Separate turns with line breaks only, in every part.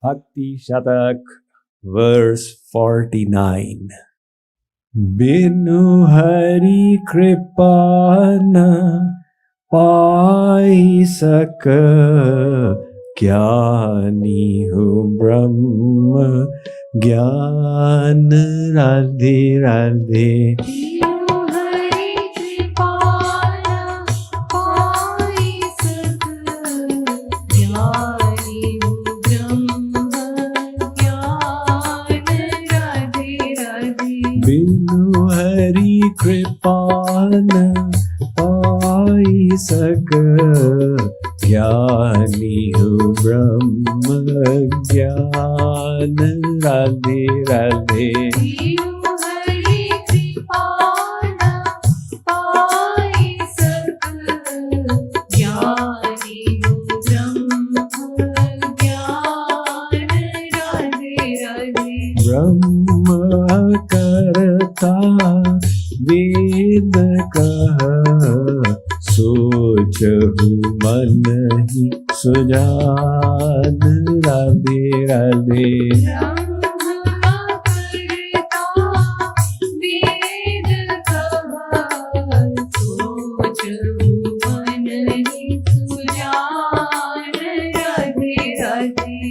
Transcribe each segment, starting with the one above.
Bhakti Shatak, verse 49. Binu Hari Kripana Pai Saka Gyani Hu Brahma Gyan Radhe Radhe. Binu Hari Kripana Pai Saka Gyani Hu Brahma Gyan Radhe Radhe. Brahma karta ved kaha sochahu man hi sujan radhe radhe.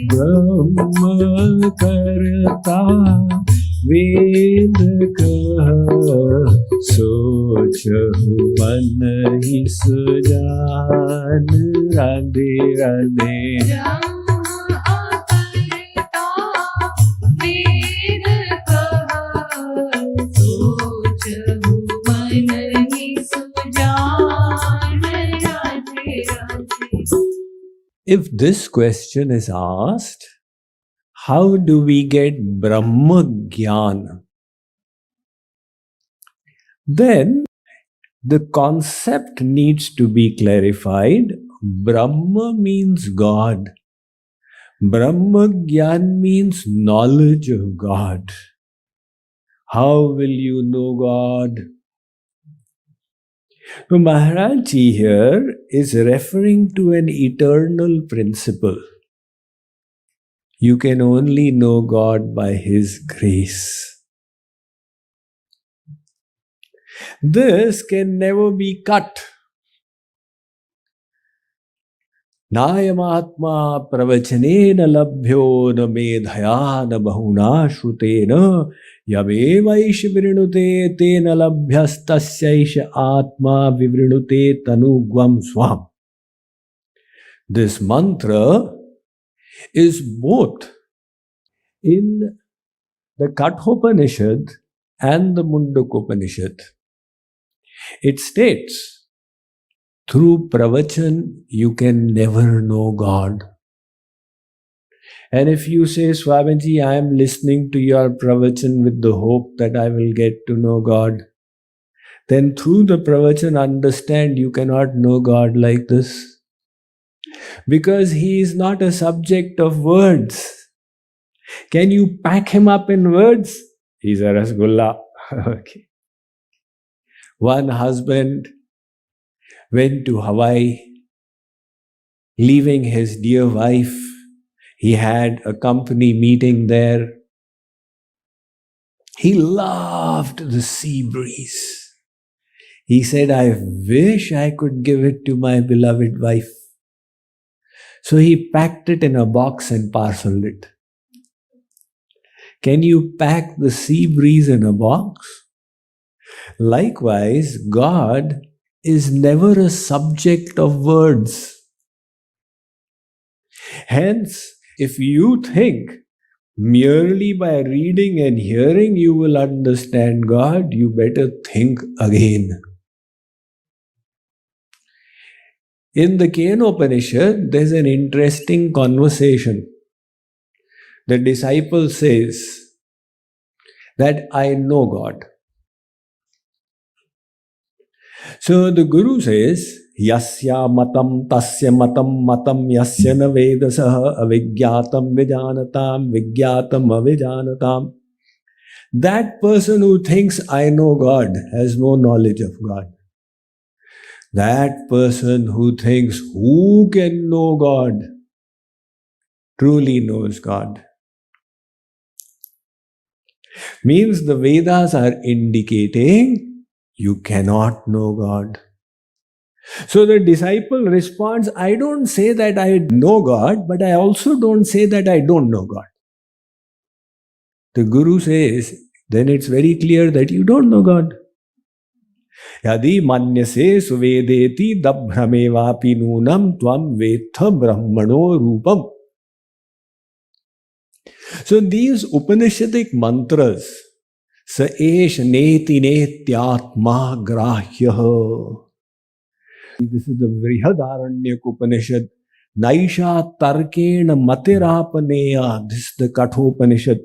Brahma karta ved kaha sochahu man hi sujan radhe radhe. If this question is asked, how do we get Brahma Gyan? Then the concept needs to be clarified. Brahma means God. Brahma Gyan means knowledge of God. How will you know God? So Maharaj Ji here is referring to an eternal principle. You can only know God by His grace. This can never be cut. Nayamatma pravachanena labhyo na medhaya na bahuna shrutena yamevaish vrinute tena labhyastasyaisha atma vivrinute tanugvam swam. This mantra is both in the Kathopanishad and the Mundakopanishad. It states, through pravachan, you can never know God. And if you say, Swamiji, I am listening to your pravachan with the hope that I will get to know God, then through the pravachan, understand you cannot know God like this. Because He is not a subject of words. Can you pack Him up in words? He's a Rasgulla. Okay. One husband went to Hawaii, leaving his dear wife. He had a company meeting there. He loved the sea breeze. He said, I wish I could give it to my beloved wife. So he packed it in a box and parceled it. Can you pack the sea breeze in a box? Likewise, God is never a subject of words. Hence, if you think merely by reading and hearing you will understand God, you better think again. In the Kenopanishad, there's an interesting conversation. The disciple says that I know God. So the Guru says, Yasya matam tasya matam matam yasya na vedasaha avigyatam vijanatam vigyatam avijanatam. That person who thinks I know God has no knowledge of God. That person who thinks who can know God truly knows God. Means the Vedas are indicating you cannot know God. So the disciple responds, I don't say that I know God, but I also don't say that I don't know God. The Guru says, then it's very clear that you don't know God. Yadi manyase suvedeti dabhramevapi nunam tvam vetha brahmano rupam. So these Upanishadic mantras, sa esh neti netyatma grahya. This is the Vrihadaranyaka Upanishad. Naisha tarkena matirapaneya. This is the Kathopanishad.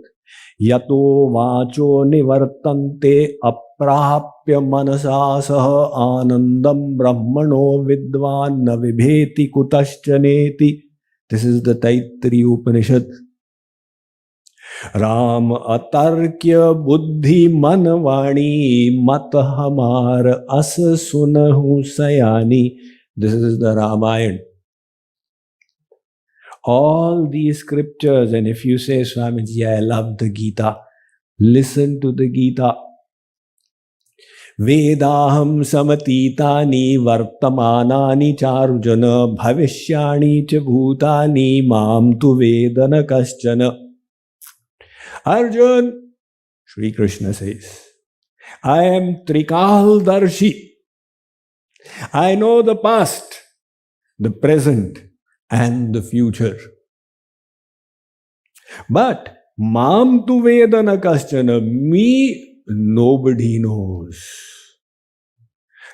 Yato vacho nivartante aprapya manasa saha anandam brahmano vidvan na vibheti kutaschaneti. This is the Taittiriya Upanishad. Ram अतर्क्य बुद्धि मन वाणी मत हमार अस सुनहु सयानी. This is the Ramayana. All these scriptures, and if you say, Swamiji, I love the Gita, listen to the Gita. Vedaham samatitani vartamanani charujana bhavishyani cha bhutani mam tu vedana kaschana. Arjun, Sri Krishna says, I am Trikaldarshi. I know the past, the present, and the future. But Mam tu Vedana Kaschana, me nobody knows.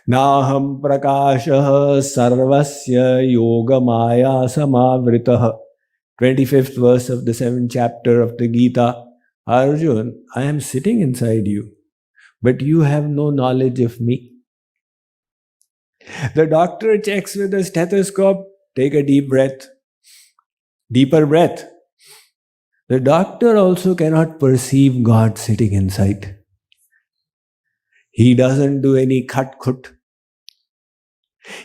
Naham Prakashah Sarvasya Yoga Maya Samavritah. 25th verse of the 7th chapter of the Gita. Arjun, I am sitting inside you, but you have no knowledge of me. The doctor checks with a stethoscope. Take a deep breath. Deeper breath. The doctor also cannot perceive God sitting inside. He doesn't do any khat-khut.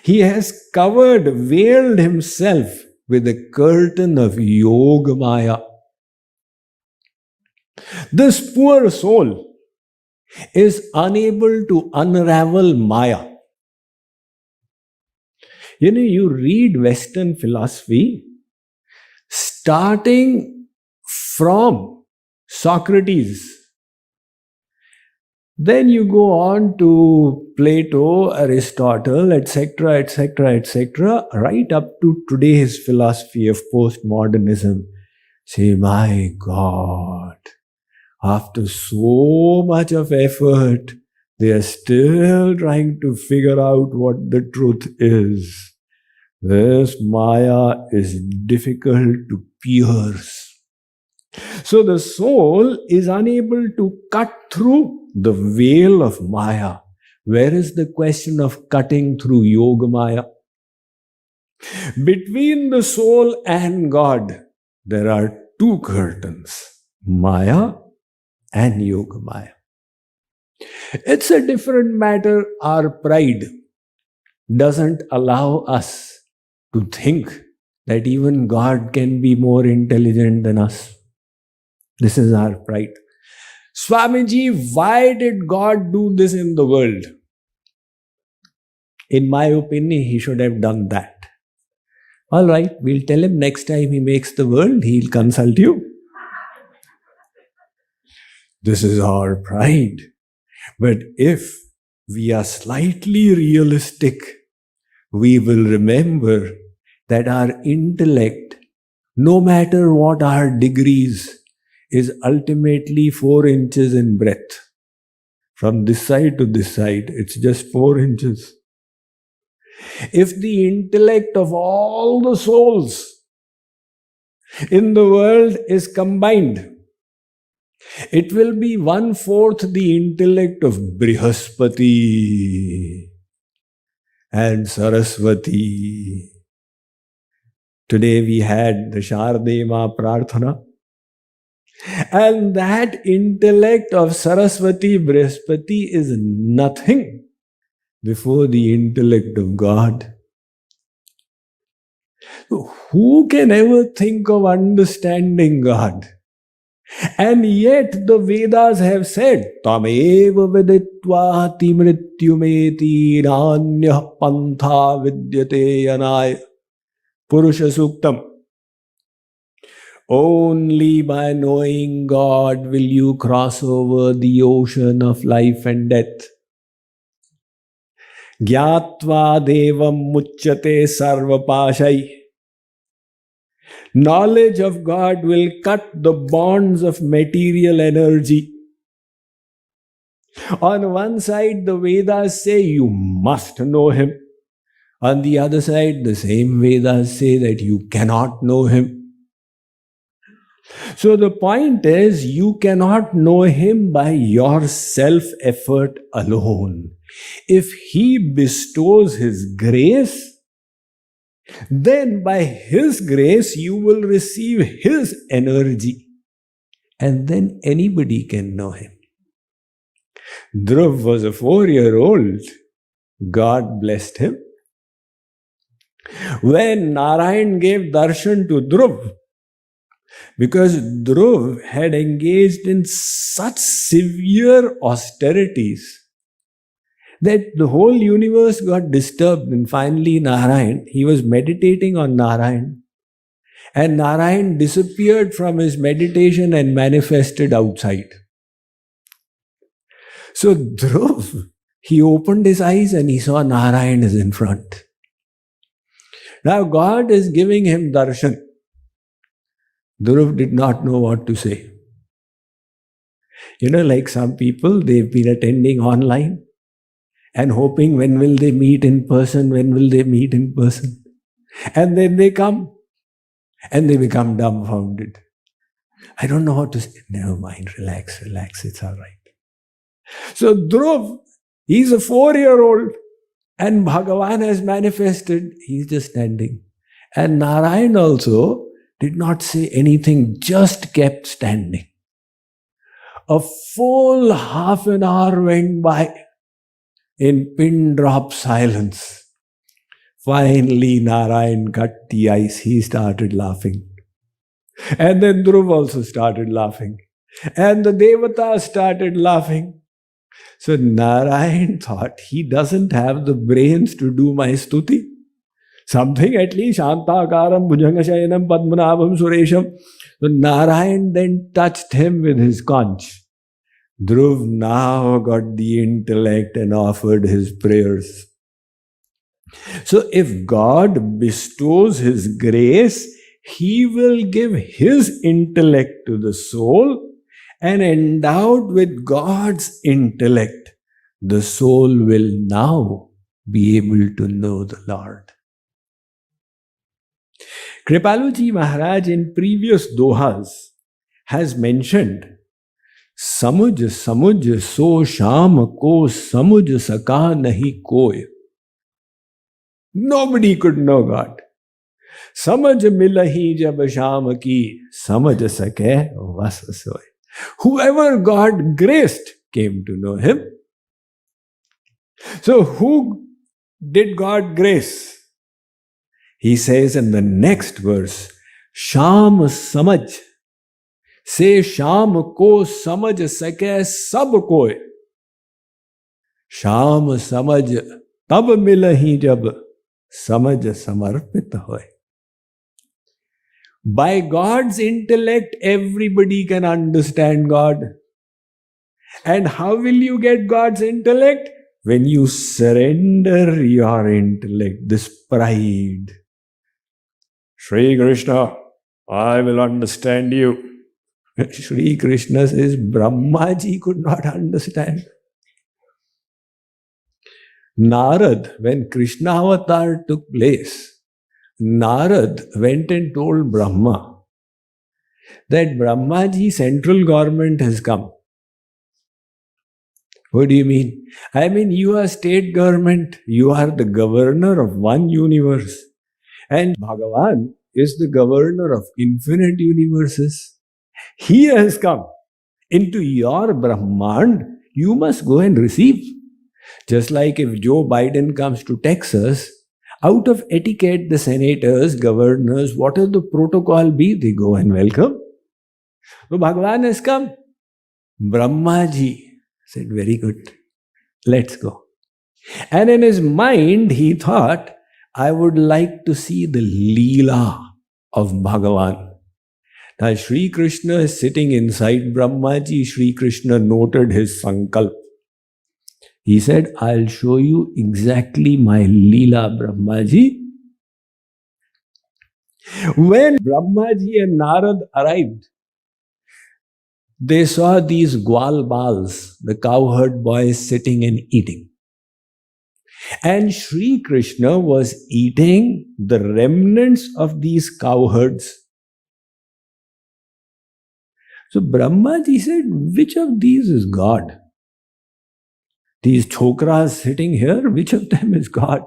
He has covered, veiled himself with a curtain of Yoga Maya. This poor soul is unable to unravel Maya. You know, you read Western philosophy starting from Socrates. Then you go on to Plato, Aristotle, etc., etc., etc., right up to today's philosophy of postmodernism. Say, my God, after so much of effort, they are still trying to figure out what the truth is. This Maya is difficult to pierce. So the soul is unable to cut through the veil of Maya. Where is the question of cutting through Yoga Maya? Between the soul and God, there are two curtains, Maya and Yoga Maya. It's a different matter. Our pride doesn't allow us to think that even God can be more intelligent than us. This is our pride. Swamiji, why did God do this in the world? In my opinion, he should have done that. All right, we'll tell him next time he makes the world, he'll consult you. This is our pride. But if we are slightly realistic, we will remember that our intellect, no matter what our degrees, is ultimately 4 inches in breadth. From this side to this side, it's just 4 inches. If the intellect of all the souls in the world is combined, it will be 1/4 the intellect of Brihaspati and Saraswati. Today we had the Shardema Prarthana. And that intellect of Saraswati, Brihaspati is nothing before the intellect of God. Who can ever think of understanding God? And yet the Vedas have said, Tameva viditva ti mrityumeti nanyah pantha vidyate yanaya. Purusha Suktam. Only by knowing God will you cross over the ocean of life and death. Gyatva devam muchyate sarvapashai. Knowledge of God will cut the bonds of material energy. On one side, the Vedas say you must know Him. On the other side, the same Vedas say that you cannot know Him. So the point is, you cannot know Him by your self-effort alone. If He bestows His grace, then by His grace you will receive His energy. And then anybody can know Him. Dhruv was a 4-year-old. God blessed him. When Narayan gave darshan to Dhruv, because Dhruv had engaged in such severe austerities that the whole universe got disturbed, and finally Narayan, he was meditating on Narayan, and Narayan disappeared from his meditation and manifested outside. So Dhruv, he opened his eyes and he saw Narayan is in front. Now God is giving him darshan. Dhruv did not know what to say. Like some people, they've been attending online and hoping when will they meet in person, when will they meet in person. And then they come and they become dumbfounded. I don't know what to say. Never mind, relax, it's all right. So Dhruv, he's a 4-year-old and Bhagavan has manifested. He's just standing. And Narayan also did not say anything, just kept standing. A full half an hour went by in pin drop silence. Finally, Narayan cut the ice. He started laughing. And then Dhruv also started laughing. And the Devatas started laughing. So Narayan thought, he doesn't have the brains to do my stuti. Something at least, Shantakaram, Bhujangashayanam, Padmanabham, Suresham. So Narayan then touched him with his conch. Dhruv now got the intellect and offered his prayers. So if God bestows His grace, He will give His intellect to the soul, and endowed with God's intellect, the soul will now be able to know the Lord. Kripaluji Maharaj in previous dohas has mentioned Samuj samuj so sham ko samuj saka nahi koi. Nobody could know God. Samaj milahi jab sham ki samaj sake vas soy. Whoever God graced came to know Him. So who did God grace? He says in the next verse, Sham samaj, se sham ko samaj sake sab koi. Sham samaj tab milahi jab samaj samarpit hoy. By God's intellect, everybody can understand God. And how will you get God's intellect? When you surrender your intellect, this pride. Shri Krishna, I will understand you. Shri Krishna says, Brahma ji could not understand. Narad, when Krishna avatar took place, Narad went and told Brahma that Brahmaji, central government has come. What do you mean? I mean, you are state government. You are the governor of one universe. And Bhagavan is the governor of infinite universes. He has come into your Brahmand. You must go and receive. Just like if Joe Biden comes to Texas, Out of etiquette, the senators, governors, whatever the protocol be, they go and welcome. So Bhagavan has come. Brahmaji said, very good, let's go. And in his mind, he thought, I would like to see the Leela of Bhagavan. Now, Sri Krishna is sitting inside Brahmaji. Sri Krishna noted his sankalp. He said, I'll show you exactly my Leela, Brahmaji. When Brahmaji and Narad arrived, they saw these Gwal Bals, the cowherd boys, sitting and eating. And Sri Krishna was eating the remnants of these cowherds. So Brahmaji said, which of these is God? These chokras sitting here, which of them is God?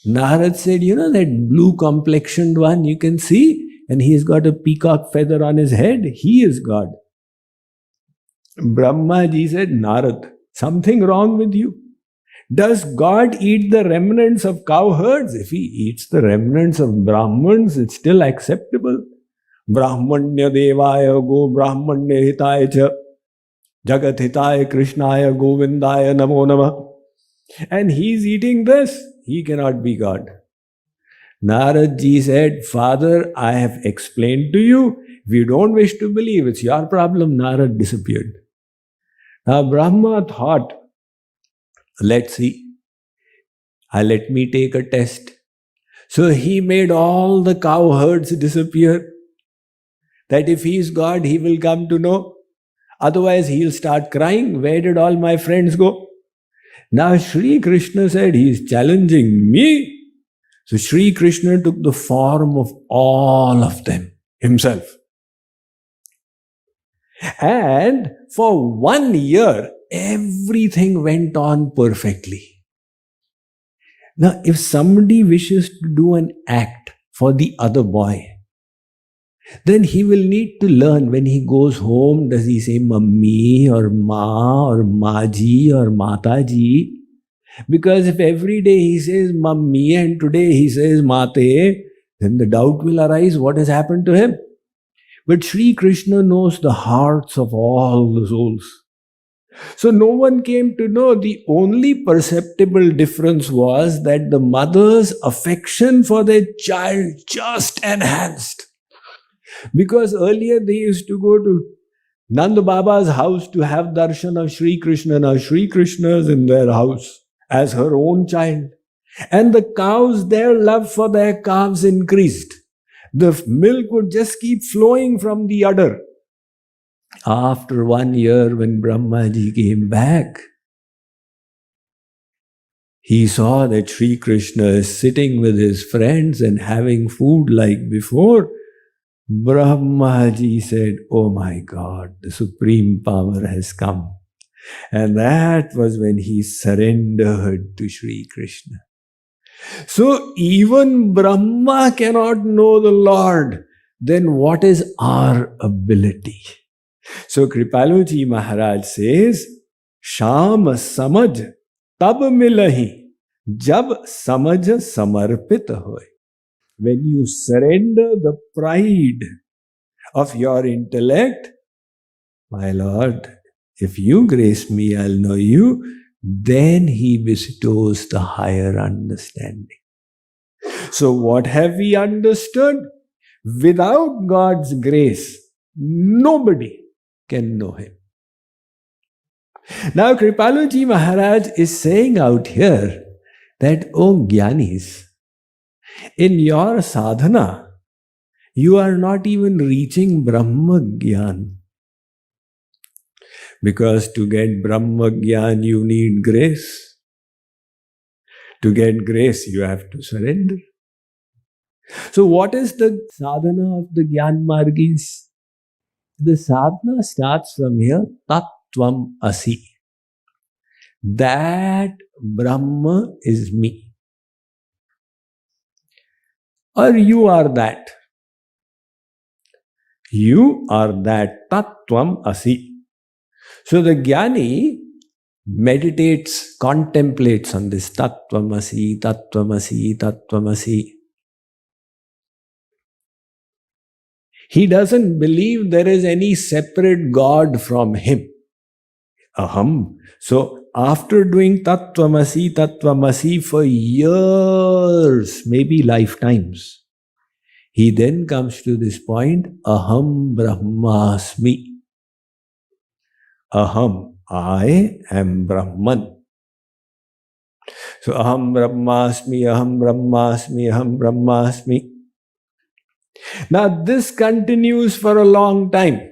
Narad said, that blue complexioned one you can see, and he's got a peacock feather on his head, he is God. Brahmaji said, Narad, something wrong with you? Does God eat the remnants of cowherds? If he eats the remnants of Brahmins, it's still acceptable. Brahmanya devaya go brahmanya hitaya cha jagat hitaya krishnaya govindaya namo namah. And he's eating this. He cannot be God. Narad ji said, Father, I have explained to you. If you don't wish to believe, it's your problem. Narad disappeared. Now Brahma thought, let's see. Let me take a test. So he made all the cowherds disappear. That if he is God, he will come to know. Otherwise, he'll start crying, where did all my friends go? Now Sri Krishna said, he is challenging me. So Sri Krishna took the form of all of them himself. And for 1 year, everything went on perfectly. Now, if somebody wishes to do an act for the other boy, then he will need to learn when he goes home, does he say Mummy or Ma or Maji or Mataji? Because if every day he says Mummy and today he says Mate, then the doubt will arise what has happened to him. But Sri Krishna knows the hearts of all the souls. So no one came to know. The only perceptible difference was that the mother's affection for their child just enhanced. Because earlier they used to go to Nanda Baba's house to have darshan of Sri Krishna. Now Sri Krishna is in their house as her own child. And the cows, their love for their calves increased. The milk would just keep flowing from the udder. After 1 year, when Brahmaji came back, he saw that Sri Krishna is sitting with his friends and having food like before. Brahmaji said, oh my God, the supreme power has come. And that was when he surrendered to Sri Krishna. So even Brahma cannot know the Lord. Then what is our ability? So Kripaluji Maharaj says, Sham samaj tab milahi, jab samaj samarpit hoy. When you surrender the pride of your intellect, my Lord, if you grace me, I'll know you, then he bestows the higher understanding. So what have we understood? Without God's grace, nobody can know him. Now Kripaluji Maharaj is saying out here that, oh Gyanis, in your sadhana, you are not even reaching Brahma Gyan. Because to get Brahma Gyan, you need grace. To get grace, you have to surrender. So what is the sadhana of the Gyan Margis? The sadhana starts from here, Tattvam Asi. That Brahma is me. Or you are that. You are that Tattvam Asi. So the Jnani meditates, contemplates on this Tattvamasi, Tattvamasi, Tattvamasi. He doesn't believe there is any separate God from him. Aham. So after doing Tattvamasi, Tattvamasi for years, maybe lifetimes, he then comes to this point, Aham Brahmasmi. Aham, I am Brahman. So Aham Brahmasmi, Aham Brahmasmi, Aham Brahmasmi. Now this continues for a long time.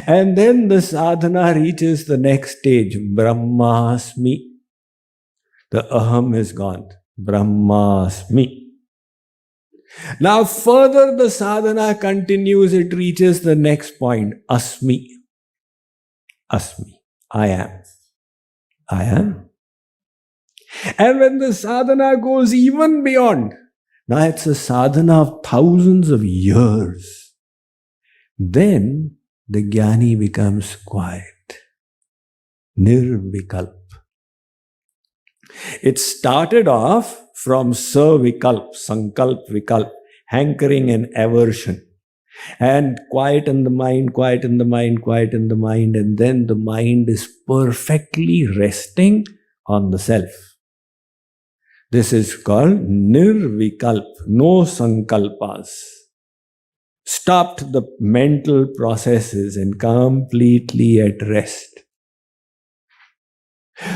And then the sadhana reaches the next stage, Brahmasmi. The Aham is gone. Brahmasmi. Now further the sadhana continues, it reaches the next point, Asmi. Asmi. I am. I am. And when the sadhana goes even beyond, now it's a sadhana of thousands of years, then the jnani becomes quiet. Nirvikalp. It started off from savikalp, sankalp, vikalp, hankering and aversion. And quiet in the mind, quiet in the mind, quiet in the mind, and then the mind is perfectly resting on the self. This is called nirvikalp, no sankalpas. Stopped the mental processes and completely at rest.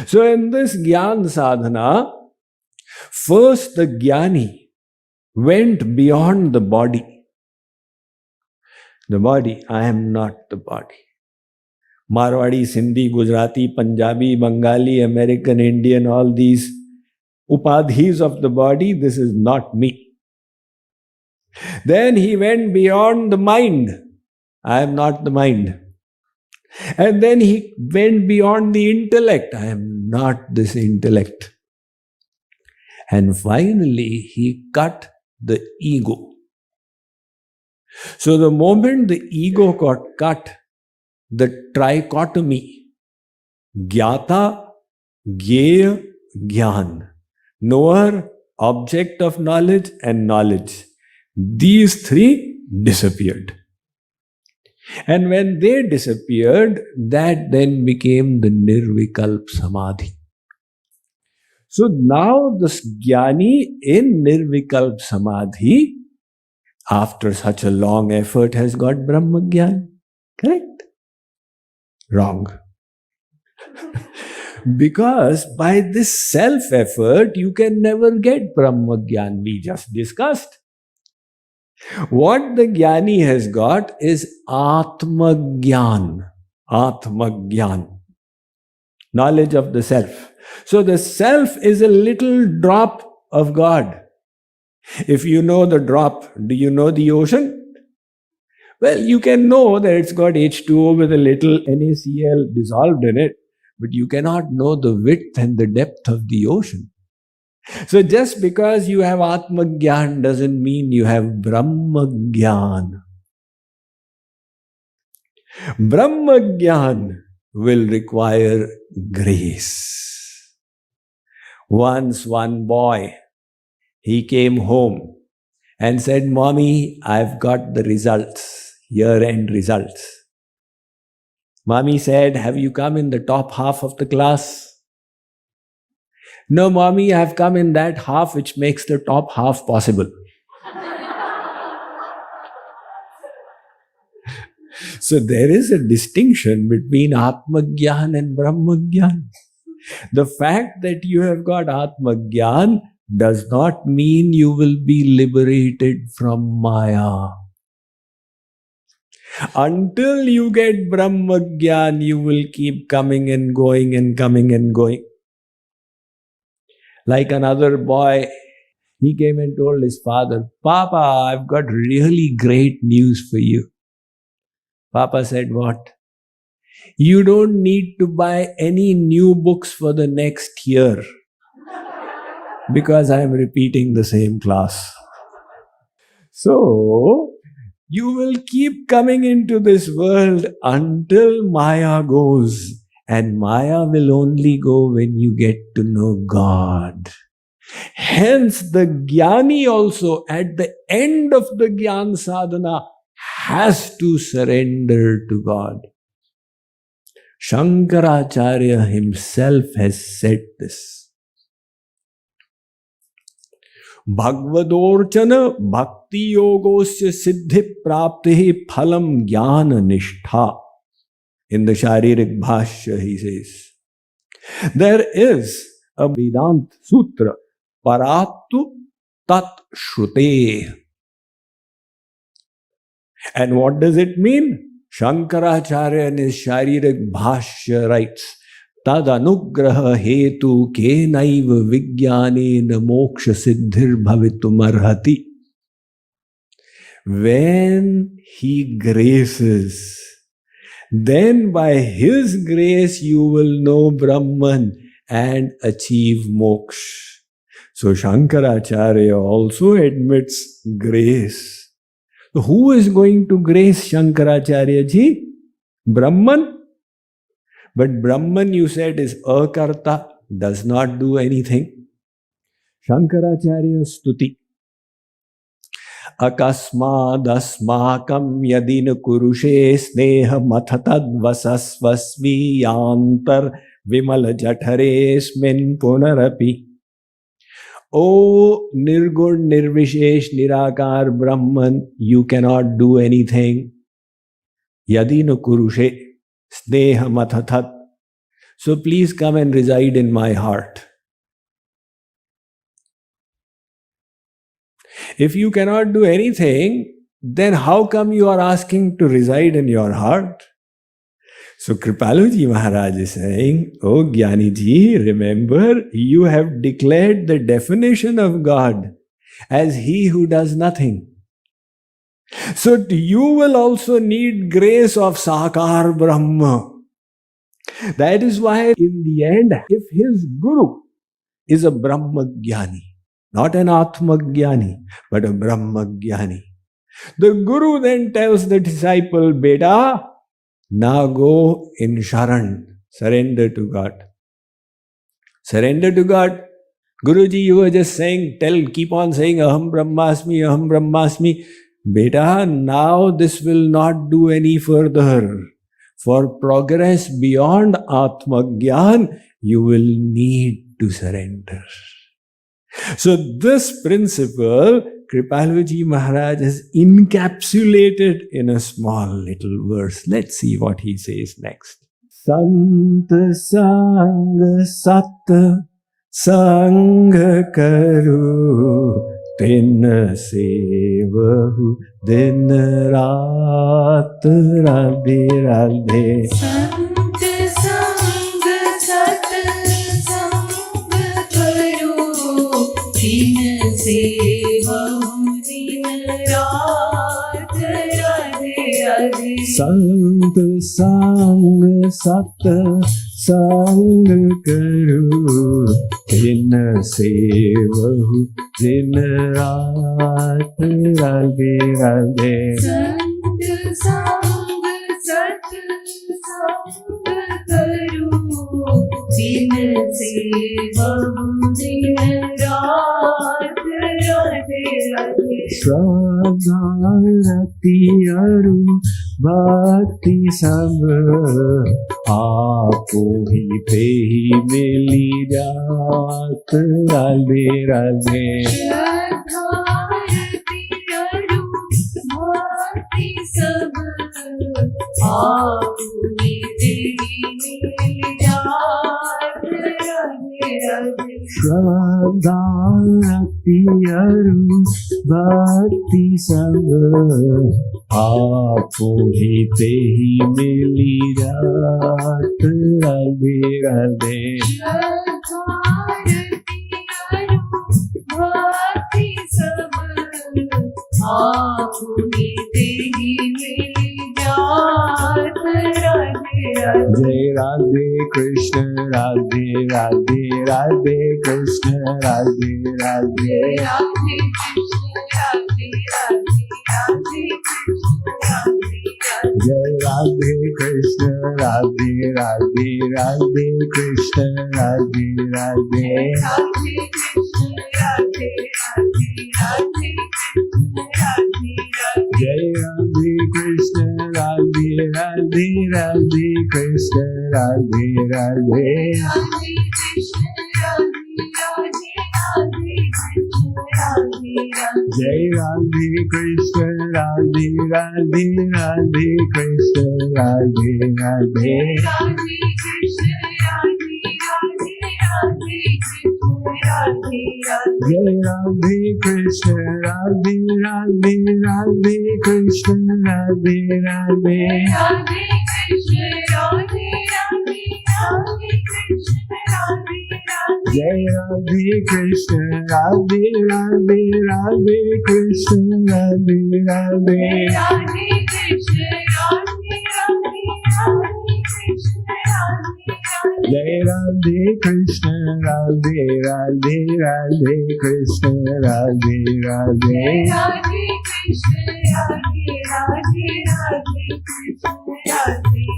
So in this Gyan sadhana, first the Jnani went beyond the body. The body, I am not the body. Marwadi, Sindhi, Gujarati, Punjabi, Bengali, American, Indian, all these upadhis of the body, this is not me. Then he went beyond the mind. I am not the mind. And then he went beyond the intellect. I am not this intellect. And finally, he cut the ego. So the moment the ego got cut, the trichotomy, Gyata, Gyeya, Gyan, knower, object of knowledge, and knowledge, these three disappeared. And when they disappeared, that then became the Nirvikalp Samadhi. So now the Jnani in Nirvikalp Samadhi, after such a long effort, has got Brahma Gyan. Correct? Wrong. Because by this self-effort, you can never get Brahma Gyan. We just discussed. What the Jnani has got is Atma Gyan. Atma Gyan. Knowledge of the self. So the self is a little drop of God. If you know the drop, do you know the ocean? Well, you can know that it's got H2O with a little NaCl dissolved in it, but you cannot know the width and the depth of the ocean. So just because you have Atma Gyan doesn't mean you have Brahma Gyan. Brahma Gyan will require grace. Once one boy, he came home and said, Mommy, I've got the results, year-end results. Mommy said, have you come in the top half of the class? No, Mommy, I've come in that half which makes the top half possible. So there is a distinction between Atma Gyan and Brahma Gyan. The fact that you have got Atma Gyan does not mean you will be liberated from Maya. Until you get Brahma Gyan, you will keep coming and going and coming and going. Like another boy, he came and told his father, Papa, I've got really great news for you. Papa said, what? You don't need to buy any new books for the next year because I am repeating the same class. So, you will keep coming into this world until Maya goes And Maya will only go when you get to know God. Hence, the Jnani also at the end of the Jnana sadhana has to surrender to God. Shankaracharya himself has said this. Bhagavadorchana bhakti yogosya siddhi prapti phalam jnana nishtha. In the Sharirik Bhashya, he says, there is a Vedanta Sutra, Paratu Tat Shrute. And what does it mean? Shankaracharya in his Sharirik Bhashya writes, Tad anugraha hetu kenaiva vijnanena moksha siddhir bhavitum arhati. When he graces, then by his grace you will know Brahman and achieve moksha. So Shankaracharya also admits grace. So who is going to grace Shankaracharya ji? Brahman. But Brahman, you said, is akarta, does not do anything. Shankaracharya stuti. Akasmadasmakam yadina kurushe sneha mathatad vasasvasvi yantar vimala jatharesmin punarapi. O Nirgun Nirvishesh Nirakar Brahman, you cannot do anything. Yadina kurushe sneha mathatad. So please come and reside in my heart. If you cannot do anything, then how come you are asking to reside in your heart? So Kripaluji Maharaj is saying, oh Jnani ji, remember you have declared the definition of God as he who does nothing. So you will also need grace of Sakar Brahma. That is why in the end, if his Guru is a Brahma Jnani, not an Atma Jnani, but a Brahma Jnani, the Guru then tells the disciple, Beta, now go in Sharan, surrender to God. Surrender to God. Guruji, you were just saying, keep on saying, Aham Brahmasmi, Aham Brahmasmi. Beta, now this will not do any further. For progress beyond Atma Jnana, you will need to surrender. So this principle, Kripaluji Maharaj has encapsulated in a small little verse. Let's see what he says next. Sant sang sat sang karu tin sevahu din raat radhe radhe.
Sant sang sat sang karu tin sevahu din raat radhe radhe.
Sant sang sat sang karu tin sevahu din raat radhe radhe.
Sant sang sat sang karu tin sevahu din raat radhe radhe.
Shraddharati aru bhakti sab aapo hi tehi mili jaat radhe radhe.
Shraddharati aru bhakti sab aapo hi tehi mili jaat radhe radhe.
Shraddharati aru bhakti sab aapo hi tehi mili jaat radhe radhe.
Shraddharati aru bhakti sab aapo hi tehi mili jaat radhe radhe.
Jai Radhe Krishna Radhe Radhe Radhe Krishna Radhe Radhe.
Radhe Krishna Radhe Radhe Radhe Krishna Radhe Radhe.
Jai Radhe Krishna, Radhe Radhe, Radhe Krishna, Radhe Radhe.
Radhe Krishna, Radhe Radhe, Radhe Krishna, Radhe Radhe.
Jai Radhe Krishna, Radhe Radhe, Radhe Krishna, Radhe Radhe.
Radhe Krishna, Radhe Radhe, Radhe Krishna, Radhe Radhe.
Jai Radhe Krishna, Radhe Radhe, Radhe Krishna, Radhe Radhe.
Radhe Krishna, Radhe Radhe, Radhe Krishna, Radhe Radhe.
Jai Radhe Krishna, Radhe Radhe, Radhe Krishna, Radhe Radhe.
Radhe Krishna, Radhe Radhe, Radhe Krishna, Radhe Radhe.
Jai Radhe Krishna, Radhe Radhe, Radhe Krishna, Radhe Radhe.
Radhe Krishna, Radhe Radhe, Radhe Krishna, Radhe Radhe.
Jai Radhe Krishna, Radhe Radhe, Radhe Krishna, Radhe Radhe.
Radhe Krishna, Radhe Radhe, Radhe Krishna, Radhe Radhe.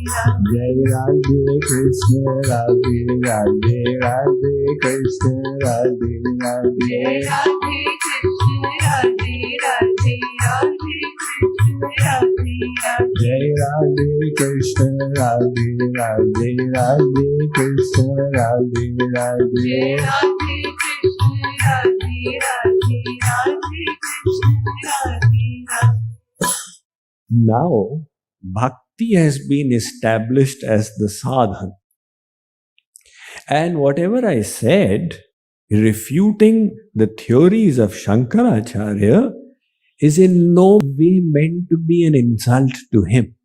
Jai Radhe Krishna, Radhe Radhe, Radhe Krishna, Radhe Radhe.
Radhe Krishna, Radhe Radhe, Radhe Krishna, Radhe Radhe.
Jai Radhe Krishna, Radhe Radhe, Radhe Krishna, Radhe Radhe.
Radhe Krishna, Radhe Radhe, Radhe Krishna, Radhe Radhe.
Now, bhakti has been established as the sadhana. And whatever I said, refuting the theories of Shankaracharya, is in no way meant to be an insult to him.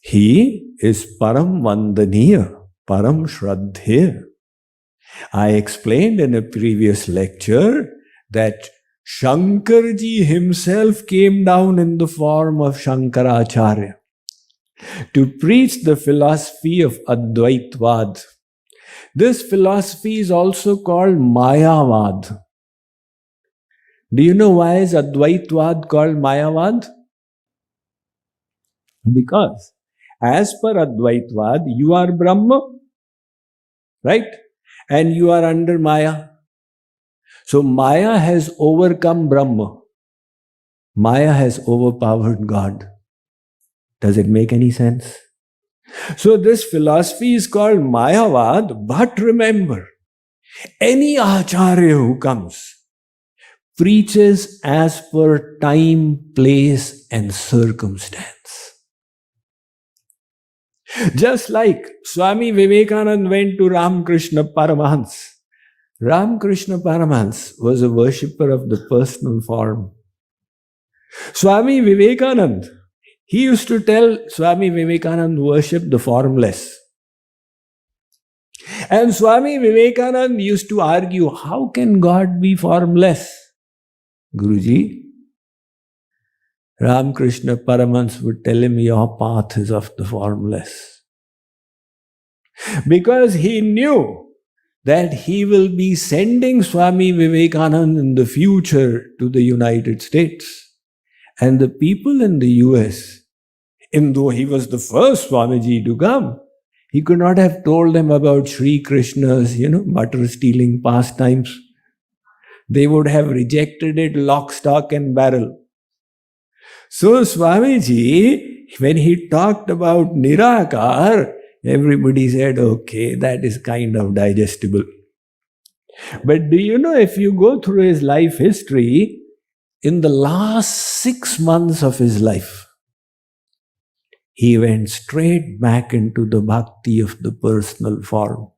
He is Param Vandaniya, Param Shraddheya. I explained in a previous lecture that Shankarji himself came down in the form of Shankaracharya to preach the philosophy of Advaitvad. This philosophy is also called Mayavad. Do you know why is Advaitvad called Mayavad? Because as per Advaitvad, you are Brahma, right? And you are under Maya. So Maya has overcome Brahma. Maya has overpowered God. Does it make any sense? So this philosophy is called Mayavad, but remember, any Acharya who comes preaches as per time, place and circumstance. Just like Swami Vivekananda went to Ramakrishna Paramahans. Ramakrishna Paramahans was a worshipper of the personal form. Swami Vivekananda, he used to tell Swami Vivekananda worship the formless. And Swami Vivekananda used to argue, how can God be formless? Guruji, Ramakrishna Paramahans would tell him, your path is of the formless. Because he knew that he will be sending Swami Vivekananda in the future to the United States. And the people in the US, even though he was the first Swamiji to come, he could not have told them about Sri Krishna's, butter stealing pastimes. They would have rejected it lock, stock and barrel. So Swamiji, when he talked about Nirakar, everybody said, okay, that is kind of digestible. But do you know, if you go through his life history, in the last 6 months of his life, he went straight back into the bhakti of the personal form.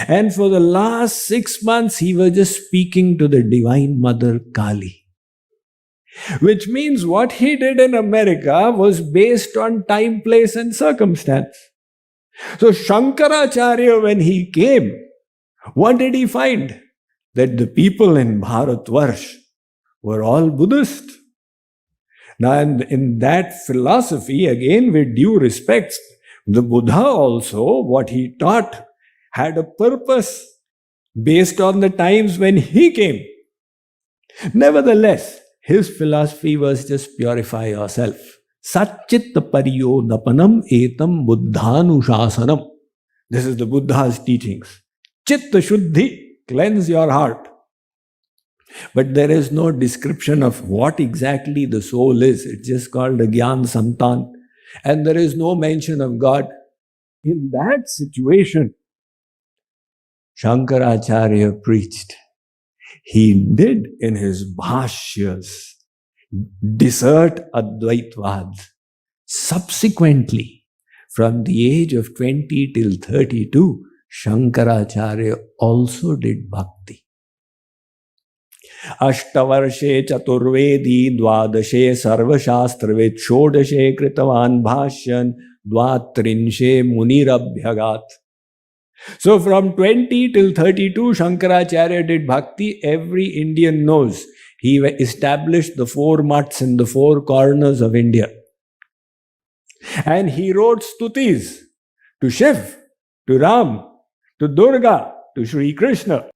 And for the last 6 months, he was just speaking to the Divine Mother Kali. Which means what he did in America was based on time, place and circumstance. So Shankaracharya, when he came, what did he find? That the people in Bharatvarsh were all Buddhist. Now in that philosophy, again with due respect, the Buddha also, what he taught had a purpose based on the times when he came. Nevertheless, his philosophy was just purify yourself, Satchitta pariyodapanam etam buddhanushasanam. This is the Buddha's teachings. Chitta shuddhi, cleanse your heart. But there is no description of what exactly the soul is. It's just called a Gyan Santan. And there is no mention of God. In that situation, Shankaracharya preached. He did in his bhashyas dissert Advaitvad. Subsequently, from the age of 20 till 32, Shankaracharya also did bhakti. Ashtavarshe chaturvedi dvadashe sarvashastravid shodashe kritavan bhashyan dvatrinshe munirabhyagat. So from 20 till 32, Shankaracharya did bhakti. Every Indian knows. He established the 4 mutts in the 4 corners of India. And he wrote stutis to Shiv, to Ram, to Durga, to Sri Krishna.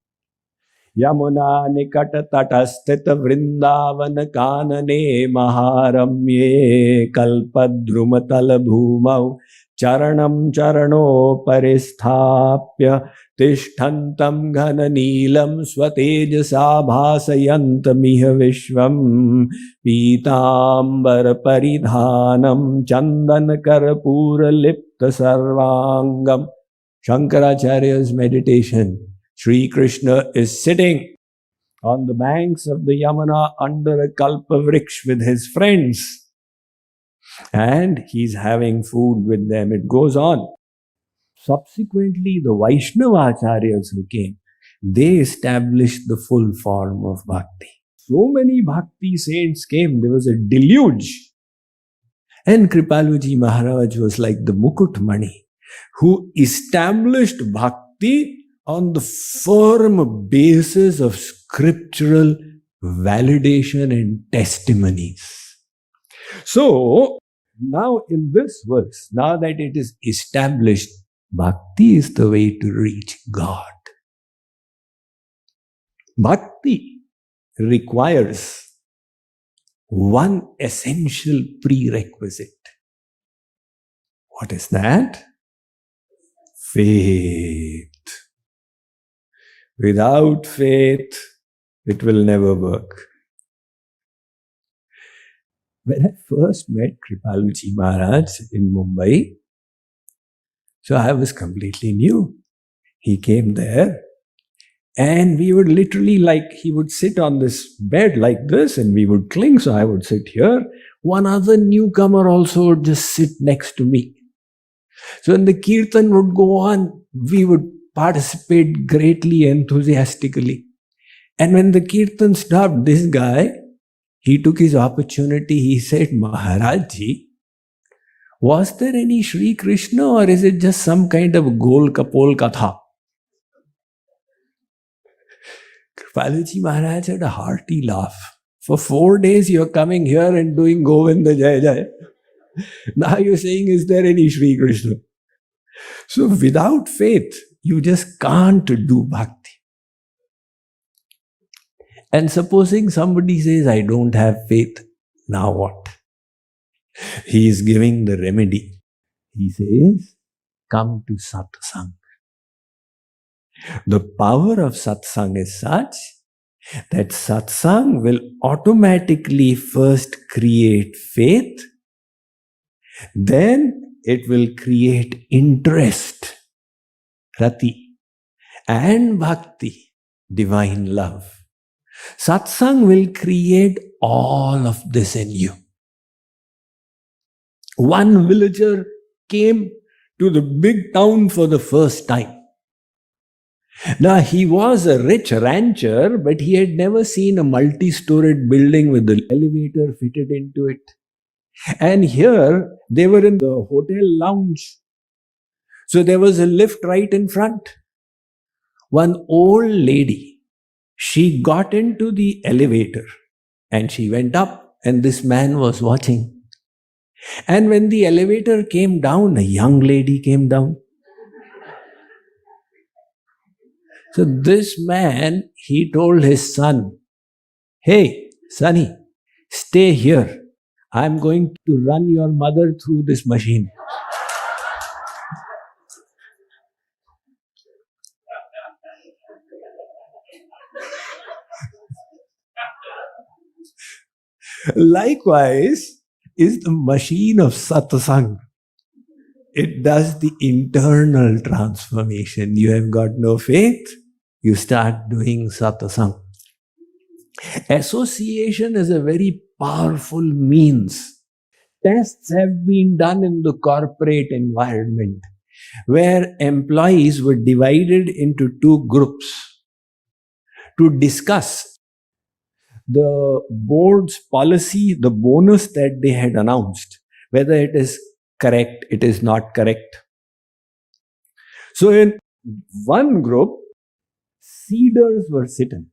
Yamuna nikat tatasthita vrindavana kanane maharamye kalpadrumatala bhumau charanam charano paristapya tishthantam ghana neelam swatejasa bhasayantamiha vishvam pitambar paridhanam chandan karpura lipta sarvangam. Shankaracharya's meditation. Sri Krishna is sitting on the banks of the Yamuna under a kalpavriksha with his friends. And he's having food with them. It goes on. Subsequently, the Vaishnava acharyas who came, they established the full form of bhakti. So many bhakti saints came, there was a deluge. And Kripaluji Maharaj was like the Mukutmani, who established bhakti on the firm basis of scriptural validation and testimonies. So, now in this verse, now that it is established, bhakti is the way to reach God. Bhakti requires one essential prerequisite. What is that? Faith. Without faith, it will never work. When I first met Kripaluji Maharaj in Mumbai, so I was completely new. He came there and we would literally he would sit on this bed like this and we would cling. So I would sit here. One other newcomer also would just sit next to me. So when the kirtan would go on, we would participate greatly enthusiastically. And when the kirtan stopped, this guy, he took his opportunity. He said, Maharajji, was there any Sri Krishna or is it just some kind of Gol Kapol Katha? Kripaluji Maharaj had a hearty laugh. For 4 days you're coming here and doing Govinda Jaya Jaya. Now you're saying, is there any Sri Krishna? So without faith, you just can't do bhakti. And supposing somebody says, I don't have faith, now what? He is giving the remedy. He says, come to satsang. The power of satsang is such that satsang will automatically first create faith, then it will create interest, rati, and bhakti, divine love. Satsang will create all of this in you. One villager came to the big town for the first time. Now, he was a rich rancher, but he had never seen a multi-storied building with an elevator fitted into it. And here, they were in the hotel lounge. So there was a lift right in front. One old lady, she got into the elevator and she went up and this man was watching. And when the elevator came down, a young lady came down. So this man, he told his son, hey, sonny, stay here. I'm going to run your mother through this machine. Likewise is the machine of satsang. It does the internal transformation. You have got no faith, you start doing satsang. Association is a very powerful means. Tests have been done in the corporate environment where employees were divided into two groups to discuss the board's policy, the bonus that they had announced, whether it is correct, it is not correct. So in one group, seeders were sitting.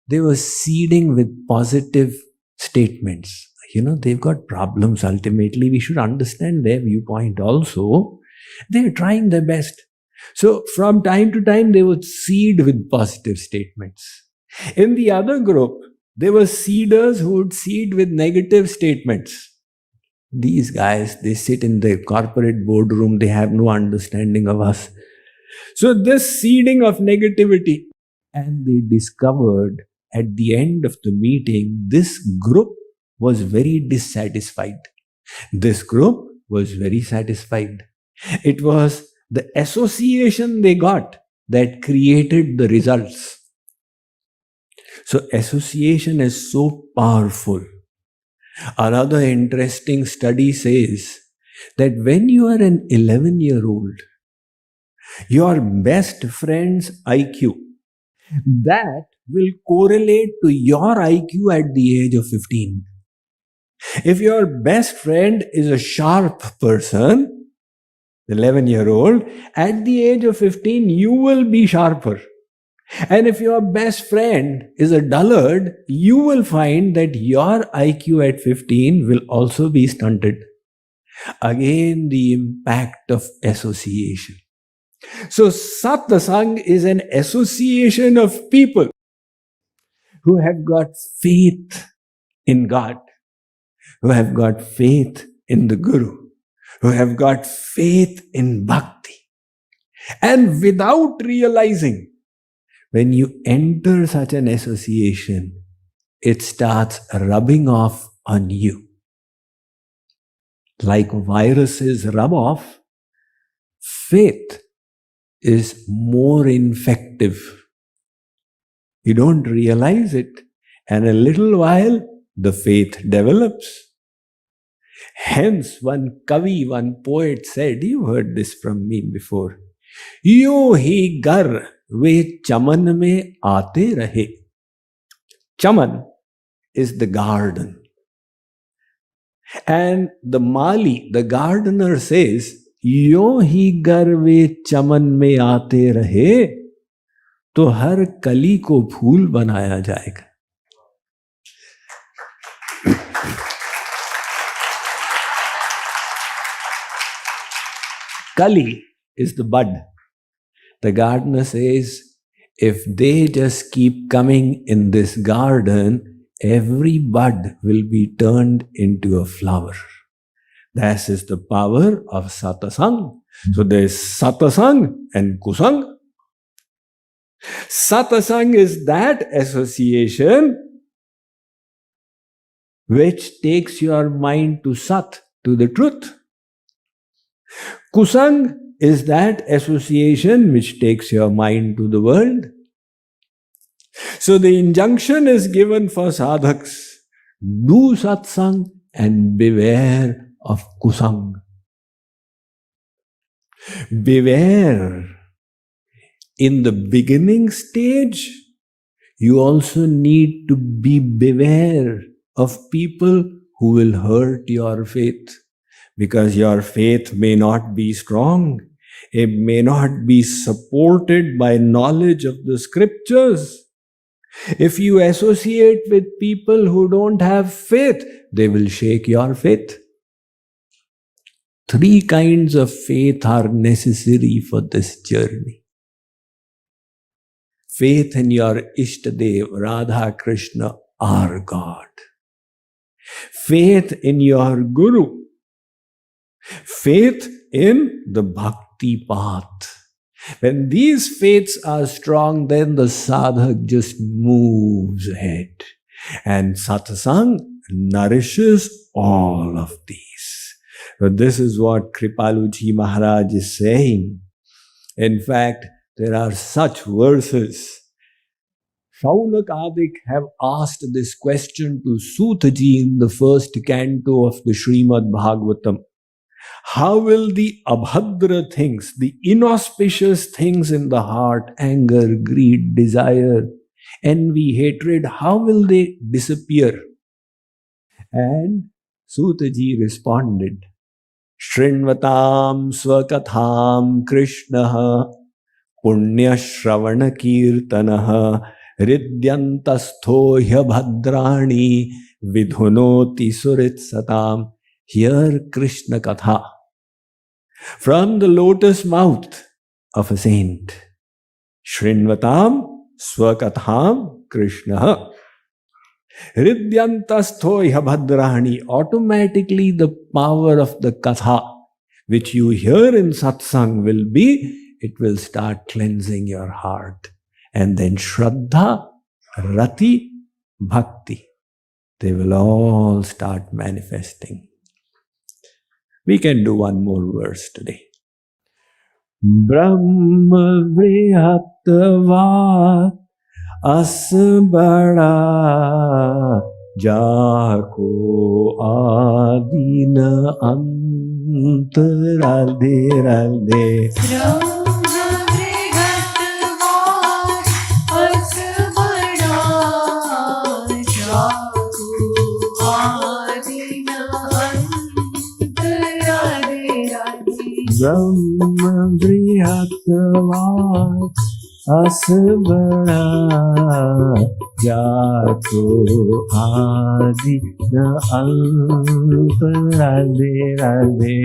They were seeding with positive statements. They've got problems. Ultimately, we should understand their viewpoint also. They're trying their best. So from time to time, they would seed with positive statements. In the other group, there were seeders who would seed with negative statements. These guys, they sit in the corporate boardroom, they have no understanding of us. So this seeding of negativity, and they discovered at the end of the meeting, this group was very dissatisfied. This group was very satisfied. It was the association they got that created the results. So association is so powerful. Another interesting study says that when you are an 11-year-old, your best friend's IQ, that will correlate to your IQ at the age of 15. If your best friend is a sharp person, 11-year-old, at the age of 15, you will be sharper. And if your best friend is a dullard, you will find that your IQ at 15 will also be stunted. Again, the impact of association. So satsang is an association of people who have got faith in God, who have got faith in the Guru, who have got faith in bhakti. And without realizing, when you enter such an association, it starts rubbing off on you. Like viruses rub off, faith is more infective. You don't realize it, and a little while, the faith develops. Hence, one kavi, one poet said, you heard this from me before, "Yo hi gar ve chaman mein aate rahe." Chaman is the garden. And the Mali, the gardener says, "Yo hi gar ve chaman mein aate rahe, to har kali ko phool banaya jayega." Kali is the bud. The gardener says, if they just keep coming in this garden, every bud will be turned into a flower. That is the power of satsang. So there is satsang and kusang. Satsang is that association which takes your mind to sat, to the truth. Kusang is that association which takes your mind to the world. So the injunction is given for sadhaks, do satsang and beware of kusang. Beware. In the beginning stage, you also need to be beware of people who will hurt your faith. Because your faith may not be strong. It may not be supported by knowledge of the scriptures. If you associate with people who don't have faith, they will shake your faith. 3 kinds of faith are necessary for this journey. Faith in your Ishtadev, Radha, Krishna, our God. faith in your Guru, faith in the bhakti path. When these faiths are strong, then the sadhak just moves ahead. And satsang nourishes all of these. But this is what Kripaluji Maharaj is saying. In fact, there are such verses. Shaunak Adik have asked this question to Sutaji in the first canto of the Srimad Bhagavatam. How will the abhadra things, the inauspicious things in the heart, anger, greed, desire, envy, hatred, how will they disappear? And Sutaji responded, Shrinvatam swakatham Krishnaha punya shravana kirtanaha ridyantastho bhadrani vidhunoti surit satam. Hear Krishna Katha from the lotus mouth of a saint. Shrinvatam swakatham Krishna. Ridyantastho bhadrani. Automatically the power of the Katha which you hear in satsang it will start cleansing your heart. And then Shraddha, Rati, Bhakti, they will all start manifesting. We can do one more verse today. Brahma vrihatva asbara jako adina ant radhe radhe. Brahma vrihatva asbara jato adi na ant radhe radhe.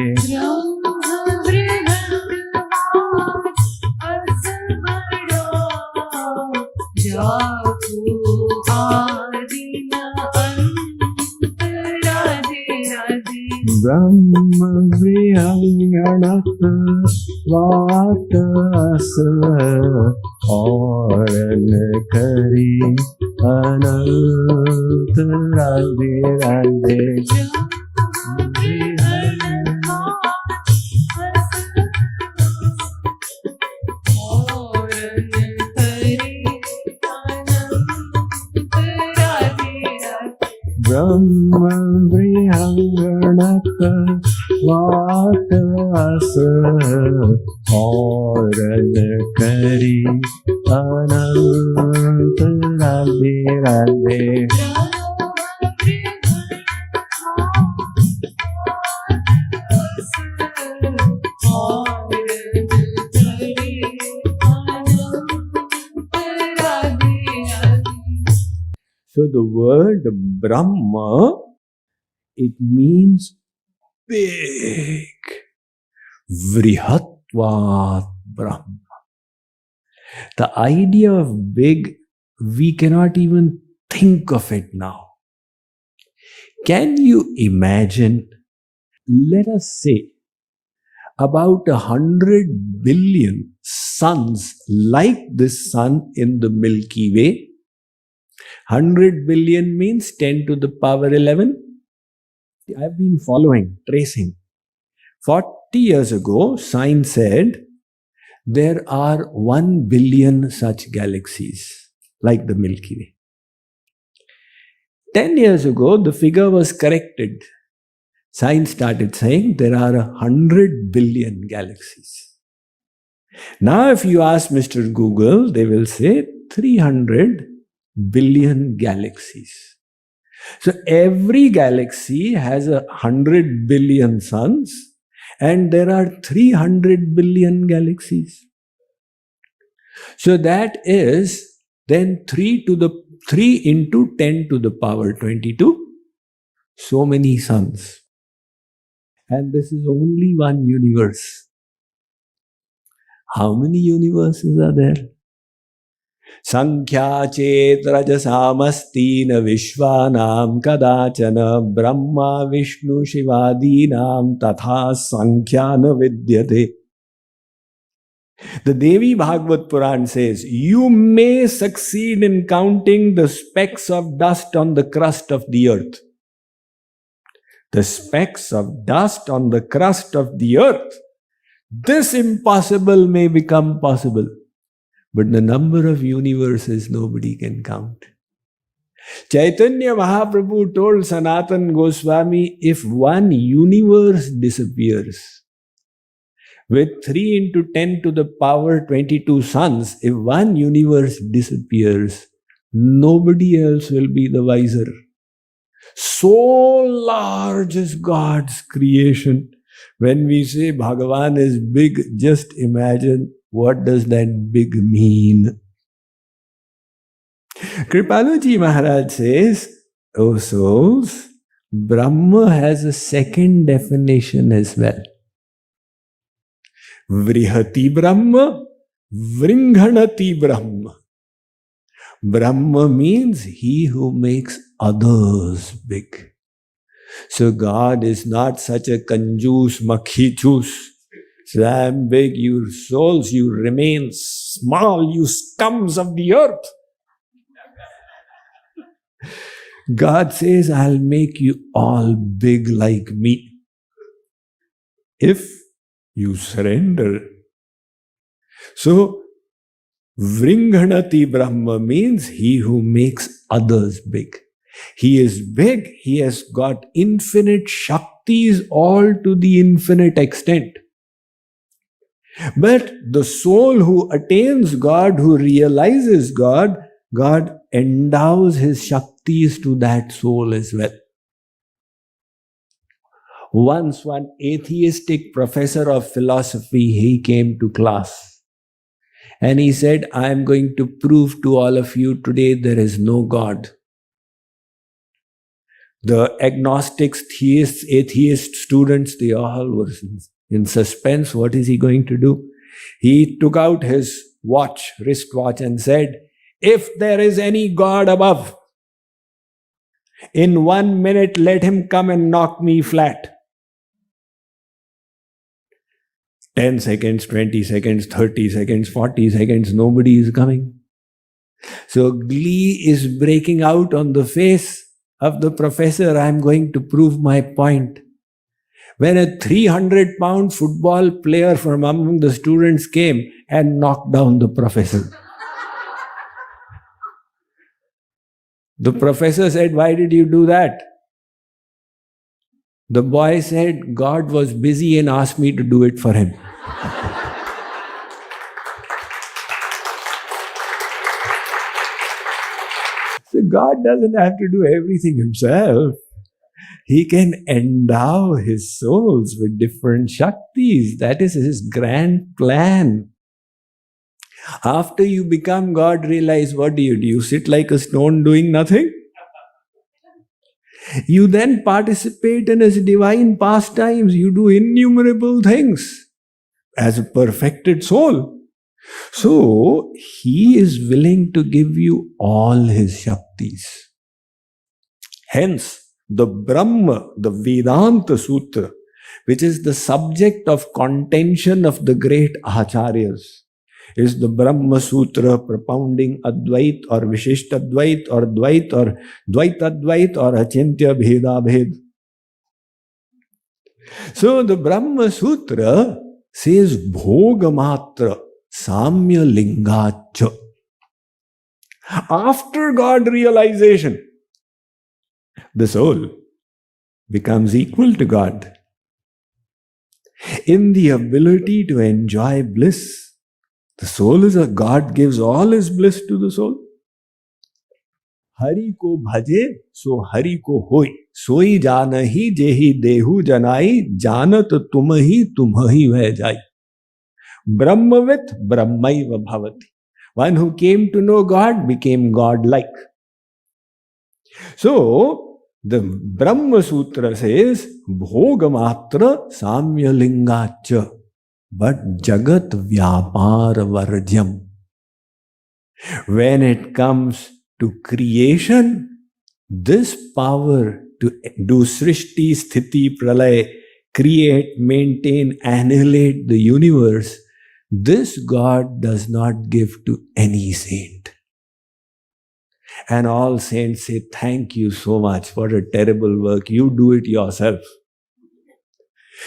Brahma vrihanganat vatas auran kari anant radhe radhe. Brahma vrihanganat vatas auran kari anant radhe radhe. So the word Brahma, it means big. Vrihatvat Brahma. The idea of big, we cannot even think of it now. Can you imagine, let us say, about 100 billion suns like this sun in the Milky Way? 100 billion means 10 to the power 11. I've been following, tracing. 40 years ago, science said there are 1 billion such galaxies like the Milky Way. 10 years ago, the figure was corrected. Science started saying there are 100 billion galaxies. Now, if you ask Mr. Google, they will say 300 billion galaxies. So every galaxy has 100 billion suns and there are 300 billion galaxies. So that is then 3 into 10 to the power 22. So many suns. And this is only one universe. How many universes are there? Sankhya chet rajasamasti na vishwanam kadachana Brahma Vishnu Shivadinam tatha sankhya na vidyate. The Devi Bhagavad Puran says, you may succeed in counting the specks of dust on the crust of the earth. The specks of dust on the crust of the earth. This impossible may become possible. But the number of universes nobody can count. Chaitanya Mahaprabhu told Sanatana Goswami, if one universe disappears, with 3 into 10 to the power 22 suns, if one universe disappears, nobody else will be the wiser. So large is God's creation. When we say Bhagavan is big, just imagine what does that big mean. Kripaluji Maharaj says, O souls, Brahma has a second definition as well. Vrihati Brahma, Vringhanati Brahma. Brahma means he who makes others big. So God is not such a kanjoos, makhichus. So I am big, you souls, you remain small, you scums of the earth. God says, I'll make you all big like me. If you surrender. So, Vringhanati Brahma means he who makes others big. He is big, he has got infinite Shaktis all to the infinite extent. But the soul who attains God, who realizes God, God endows his Shaktis to that soul as well. Once one atheistic professor of philosophy, he came to class and he said, I am going to prove to all of you today there is no God. The agnostics, theists, atheist students, they all were in suspense. What is he going to do? He took out his watch, wristwatch, and said, if there is any God above, in 1 minute let him come and knock me flat. 10 seconds, 20 seconds, 30 seconds, 40 seconds, nobody is coming. So glee is breaking out on the face of the professor. I am going to prove my point. When a 300-pound football player from among the students came and knocked down the professor. The professor said, why did you do that? The boy said, God was busy and asked me to do it for him. So God doesn't have to do everything himself. He can endow his souls with different Shaktis. That is his grand plan. After you become God, realize what do? You sit like a stone doing nothing? You then participate in his divine pastimes. You do innumerable things as a perfected soul. So, he is willing to give you all his Shaktis. Hence, the Brahma, the Vedanta Sutra, which is the subject of contention of the great Acharyas, is the Brahma Sutra propounding Advait or Vishishtadvait or Dvait or Dvaitadvait or Achintya Bheda Bhed. So the Brahma Sutra says Bhogamatra Samya Lingacha. After God realization, the soul becomes equal to God in the ability to enjoy bliss. The soul is a God, gives all his bliss to the soul. Hari ko bhaje, so hari ko hoy. Soi janahi jehi dehu janai, janat tumahi tumhahi veh jai. Brahmavit brahmaiva bhavati. One who came to know God became God-like. So, the Brahma Sutra says, Bhogamatra samya lingacha. But Jagat Vyapar Varjam. When it comes to creation, this power to do Srishti, Sthiti, Pralay, create, maintain, annihilate the universe, this God does not give to any saint. And all saints say, thank you so much. What a terrible work. You do it yourself.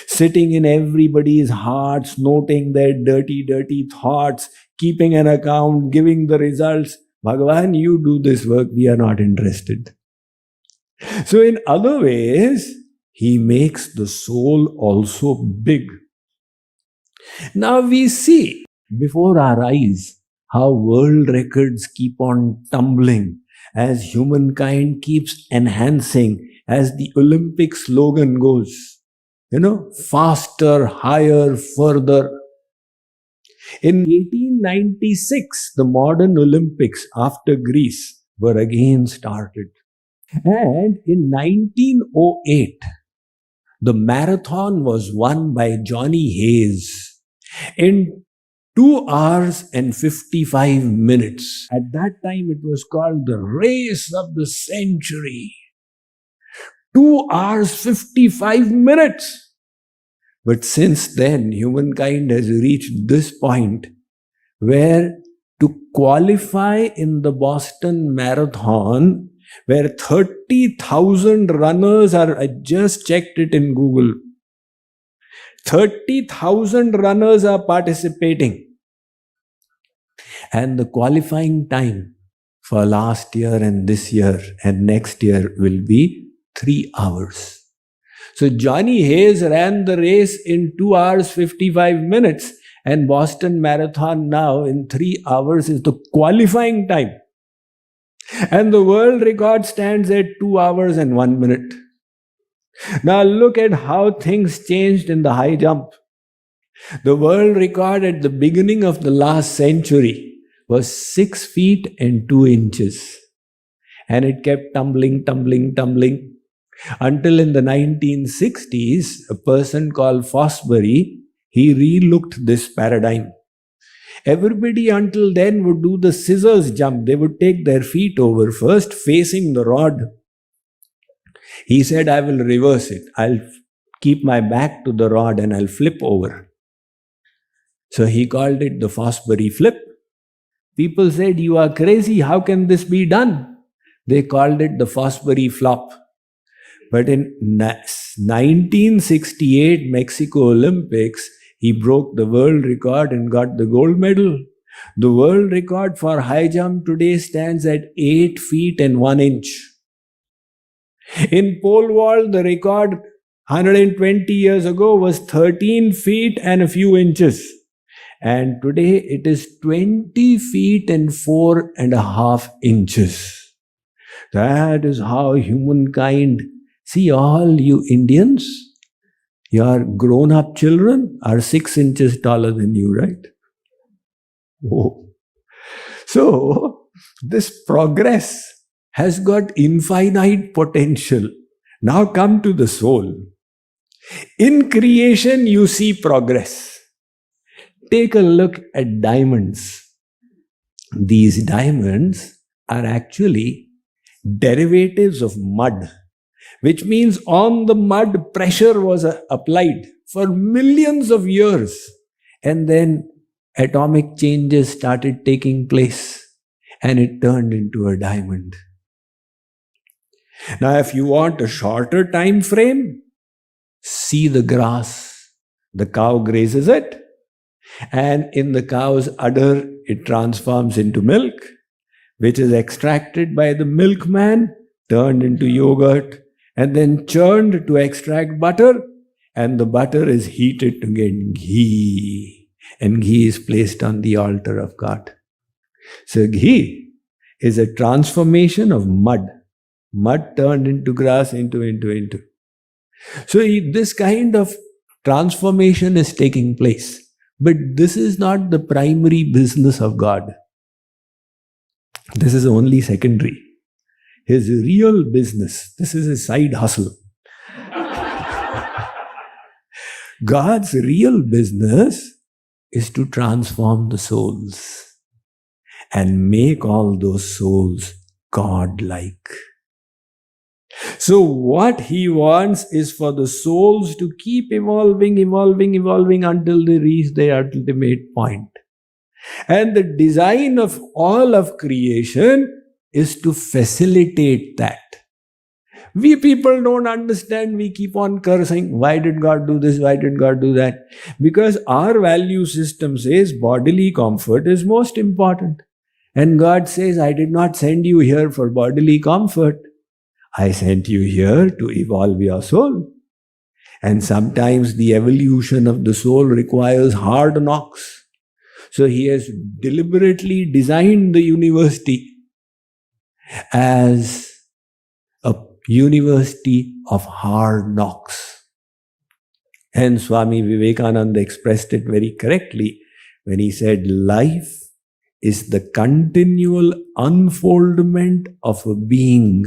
Sitting in everybody's hearts, noting their dirty, dirty thoughts, keeping an account, giving the results. Bhagavan, you do this work. We are not interested. So in other ways, he makes the soul also big. Now we see before our eyes how world records keep on tumbling as humankind keeps enhancing, as the Olympic slogan goes, faster, higher, further. In 1896, the modern Olympics after Greece were again started. And in 1908, the marathon was won by Johnny Hayes in 2 hours and 55 minutes. At that time, it was called the race of the century. 2 hours, 55 minutes. But since then, humankind has reached this point where to qualify in the Boston Marathon, where 30,000 runners are, I just checked it in Google, 30,000 runners are participating. And the qualifying time for last year and this year and next year will be 3 hours. So Johnny Hayes ran the race in 2 hours 55 minutes, and Boston Marathon now in 3 hours is the qualifying time. And the world record stands at 2 hours and 1 minute. Now look at how things changed in the high jump. The world record at the beginning of the last century was 6 feet and 2 inches. And it kept tumbling, until in the 1960s, a person called Fosbury, he re-looked this paradigm. Everybody until then would do the scissors jump. They would take their feet over first, facing the rod. He said, I will reverse it. I'll keep my back to the rod and I'll flip over. So he called it the Fosbury flip. People said, you are crazy. How can this be done? They called it the Fosbury flop. But in 1968 Mexico Olympics, he broke the world record and got the gold medal. The world record for high jump today stands at 8 feet and 1 inch. In pole vault, the record 120 years ago was 13 feet and a few inches. And today it is 20 feet and 4.5 inches. That is how humankind. See, all you Indians, your grown-up children are 6 inches taller than you, right? Oh. So, this progress has got infinite potential. Now come to the soul. In creation, you see progress. Take a look at diamonds. These diamonds are actually derivatives of mud, which means on the mud pressure was applied for millions of years, and then atomic changes started taking place and it turned into a diamond. Now if you want a shorter time frame, see the grass. The cow grazes it, and in the cow's udder it transforms into milk, which is extracted by the milkman, turned into yogurt, and then churned to extract butter, and the butter is heated to get ghee, and ghee is placed on the altar of God. So ghee is a transformation of mud turned into grass, into. So this kind of transformation is taking place, but this is not the primary business of God. This is only secondary. His real business, this is his side hustle. God's real business is to transform the souls. and make all those souls God-like. So what he wants is for the souls to keep evolving until they reach their ultimate point. And the design of all of creation is to facilitate that. We people don't understand. We keep on cursing. Why did God do this? Why did God do that? Because our value system says bodily comfort is most important. And God says, I did not send you here for bodily comfort. I sent you here to evolve your soul. And sometimes the evolution of the soul requires hard knocks. So he has deliberately designed the university as a university of hard knocks. And Swami Vivekananda expressed it very correctly when he said, life is the continual unfoldment of a being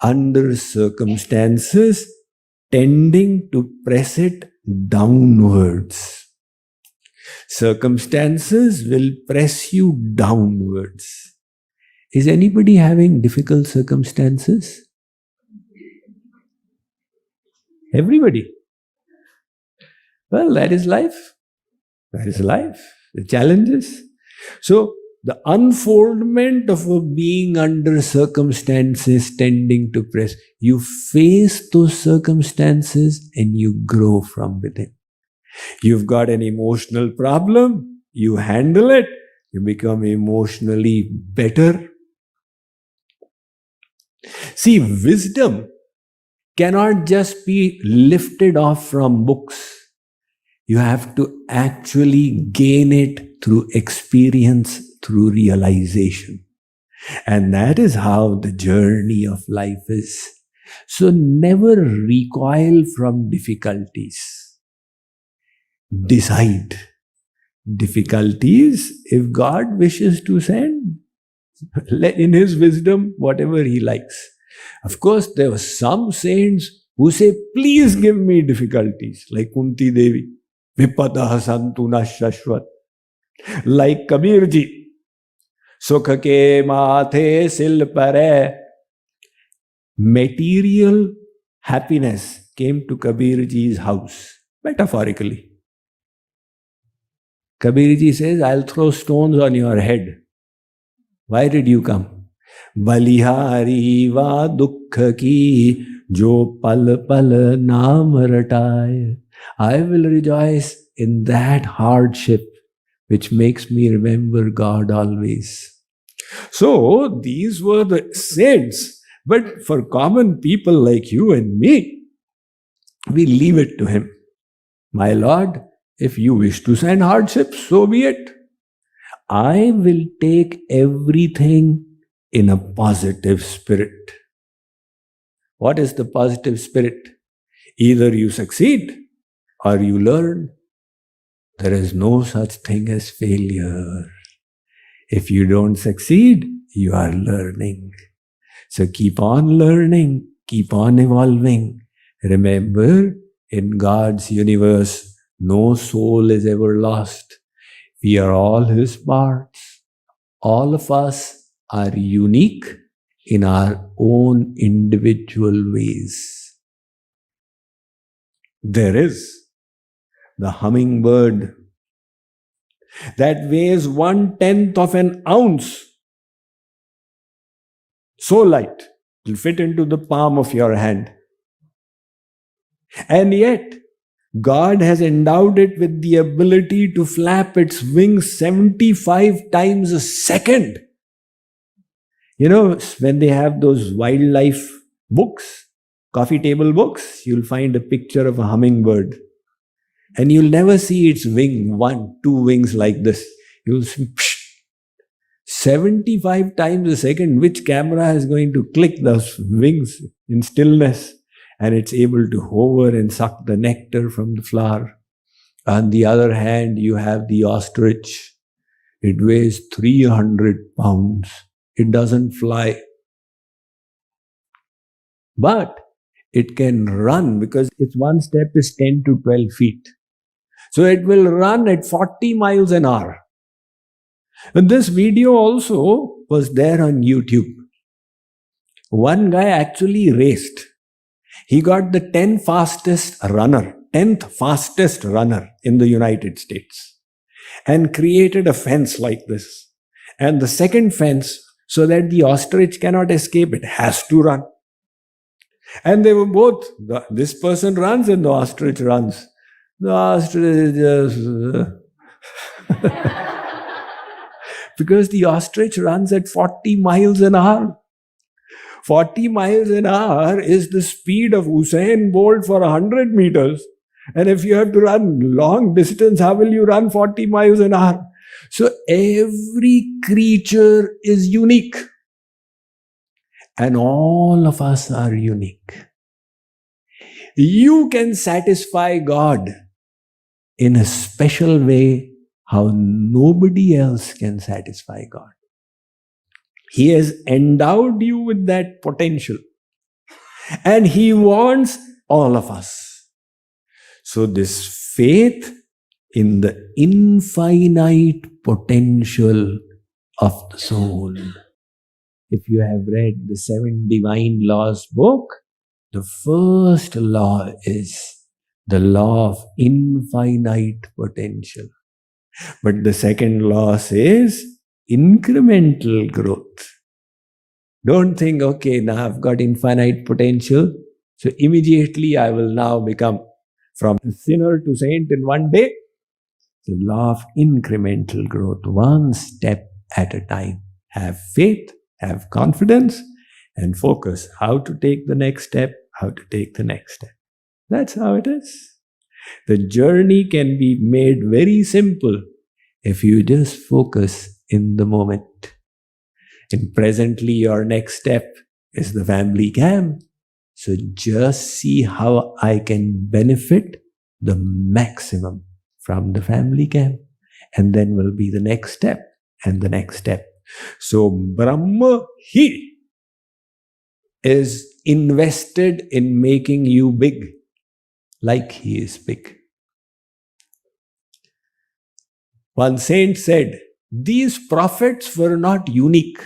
under circumstances tending to press it downwards. Circumstances will press you downwards. Is anybody having difficult circumstances? Everybody. Well, that is life. That is life. The challenges. So, the unfoldment of a being under circumstances tending to press. You face those circumstances and you grow from within. You've got an emotional problem, you handle it, you become emotionally better. See, wisdom cannot just be lifted off from books. You have to actually gain it through experience, through realization. And that is how the journey of life is. So never recoil from difficulties. Decide. Difficulties, if God wishes to send, in His wisdom, whatever He likes. Of course, there were some saints who say, please give me difficulties, like Kunti Devi, Vipadaha Santuna Shashvat, like Kabirji, Sukha ke mathe sil pare. Material happiness came to Kabirji's house, metaphorically. Kabirji says, I'll throw stones on your head. Why did you come? Balihari va dukkha ki jo pal pal naam rataye. I will rejoice in that hardship which makes me remember God always. So, these were the saints. But for common people like you and me, we leave it to Him. My Lord, if you wish to send hardships, so be it. I will take everything in a positive spirit. What is the positive spirit? Either you succeed or you learn. There is no such thing as failure. If you don't succeed, you are learning. So keep on learning, keep on evolving. Remember, in God's universe, no soul is ever lost. We are all His parts. All of us are unique in our own individual ways. There is the hummingbird that weighs 1/10 of an ounce. So light, it will fit into the palm of your hand. And yet, God has endowed it with the ability to flap its wings 75 times a second. You know, when they have those wildlife books, coffee table books, you'll find a picture of a hummingbird. And you'll never see its wing, 1, 2 wings like this. You'll see 75 times a second. Which camera is going to click those wings in stillness? And it's able to hover and suck the nectar from the flower. On the other hand, you have the ostrich. It weighs 300 pounds. It doesn't fly. But it can run because its one step is 10 to 12 feet. So it will run at 40 miles an hour. And this video also was there on YouTube. One guy actually raced. He got the 10th fastest runner in the United States, and created a fence like this. And the second fence, so that the ostrich cannot escape, it has to run. And they were both, this person runs and the ostrich runs. The ostrich just... because the ostrich runs at 40 miles an hour. 40 miles an hour is the speed of Usain Bolt for 100 meters. And if you have to run long distance, how will you run 40 miles an hour? So every creature is unique. And all of us are unique. You can satisfy God in a special way how nobody else can satisfy God. He has endowed you with that potential. And He wants all of us. So this faith in the infinite potential of the soul. If you have read the 7 Divine Laws book, the first law is the law of infinite potential. But the second law says incremental growth. Don't think, okay, now I've got infinite potential, so immediately I will now become from sinner to saint in one day. The law of incremental growth, one step at a time. Have faith, have confidence, and focus how to take the next step, how to take the next step. That's how it is. The journey can be made very simple if you just focus in the moment. And presently your next step is the family camp. So just see how I can benefit the maximum from the family camp. And then will be the next step and the next step. So Brahma, He is invested in making you big, like He is big. One saint said, these prophets were not unique.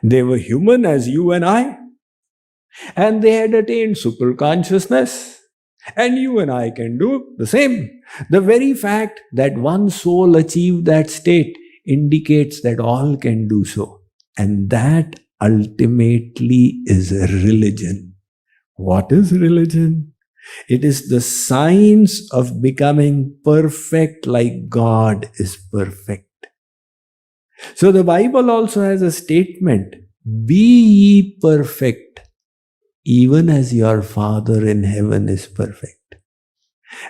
They were human as you and I, and they had attained super consciousness. And you and I can do the same. The very fact that one soul achieved that state indicates that all can do so. And that ultimately is a religion. What is religion? It is the science of becoming perfect like God is perfect. So the Bible also has a statement, be ye perfect, even as your Father in heaven is perfect.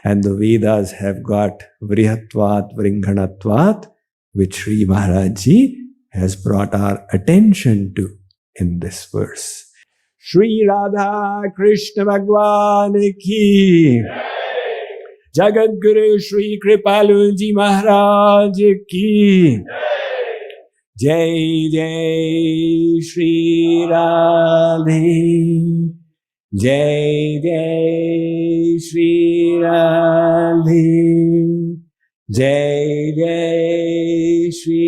And the Vedas have got Vrihatvat Vringhanatvat, which Sri Maharaji has brought our attention to in this verse. Shri Radha Krishna Bhagwan ki, Jagat Guru Shri Kripaluji Maharaj ki, Jai Jai Shri Radhe, Jai Jai Shri Radhe, Jai Jai Shri